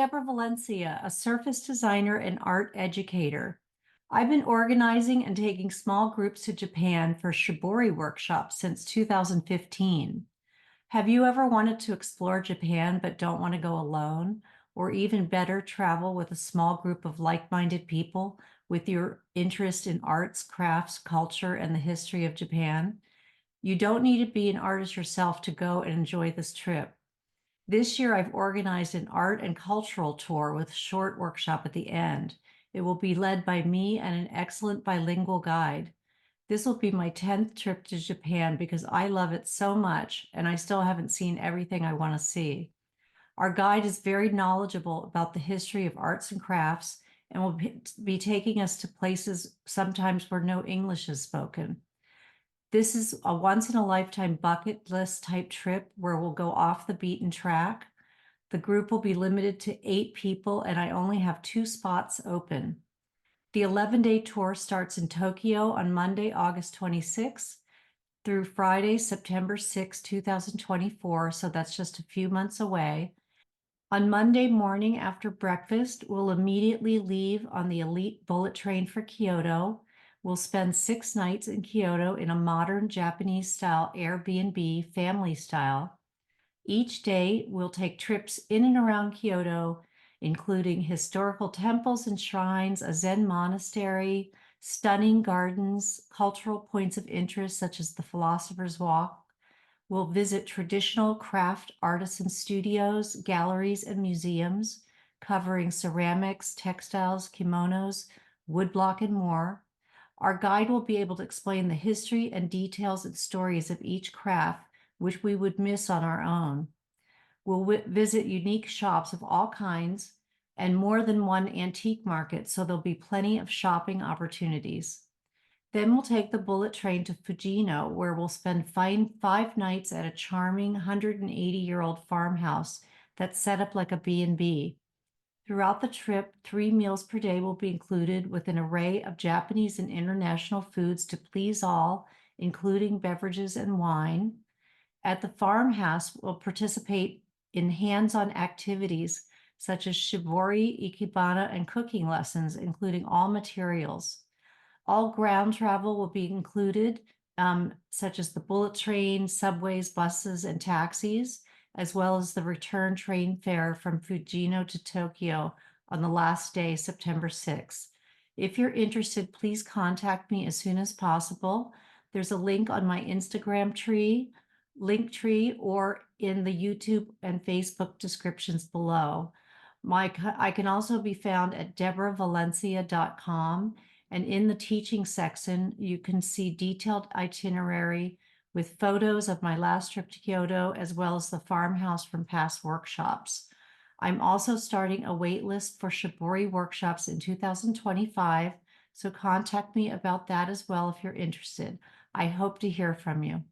Deborah Valencia, a surface designer and art educator. I've been organizing and taking small groups to Japan for shibori workshops since 2015. Have you ever wanted to explore Japan but don't want to go alone? Or even better, travel with a small group of like-minded people with your interest in arts, crafts, culture, and the history of Japan? You don't need to be an artist yourself to go and enjoy this trip. This year, I've organized an art and cultural tour with a short workshop at the end. It will be led by me and an excellent bilingual guide. This will be my 10th trip to Japan because I love it so much and I still haven't seen everything I want to see. Our guide is very knowledgeable about the history of arts and crafts and will be taking us to places sometimes where no English is spoken. This is a once in a lifetime bucket list type trip where we'll go off the beaten track. The group will be limited to 8 people and I only have 2 spots open. The 11-day tour starts in Tokyo on Monday, August 26th through Friday, September 6, 2024. So that's just a few months away. On Monday morning after breakfast, we'll immediately leave on the elite bullet train for Kyoto. We'll spend 6 nights in Kyoto in a modern Japanese-style Airbnb, family style. Each day, we'll take trips in and around Kyoto, including historical temples and shrines, a Zen monastery, stunning gardens, cultural points of interest such as the Philosopher's Walk. We'll visit traditional craft artisan studios, galleries, and museums covering ceramics, textiles, kimonos, woodblock, and more. Our guide will be able to explain the history and details and stories of each craft, which we would miss on our own. We'll visit unique shops of all kinds and more than one antique market, so there'll be plenty of shopping opportunities. Then we'll take the bullet train to Fujino, where we'll spend 5 nights at a charming 180-year-old farmhouse that's set up like a B&B. Throughout the trip, 3 meals per day will be included with an array of Japanese and international foods to please all, including beverages and wine. At the farmhouse, we'll participate in hands-on activities such as shibori, ikebana, and cooking lessons, including all materials. All ground travel will be included, such as the bullet train, subways, buses, and taxis, as well as the return train fare from Fujino to Tokyo on the last day, September 6th. If you're interested, please contact me as soon as possible. There's a link on my Instagram link tree, or in the YouTube and Facebook descriptions below. I can also be found at deborahvalencia.com. And in the teaching section, you can see detailed itinerary with photos of my last trip to Kyoto, as well as the farmhouse from past workshops. I'm also starting a wait list for shibori workshops in 2025, so contact me about that as well if you're interested. I hope to hear from you.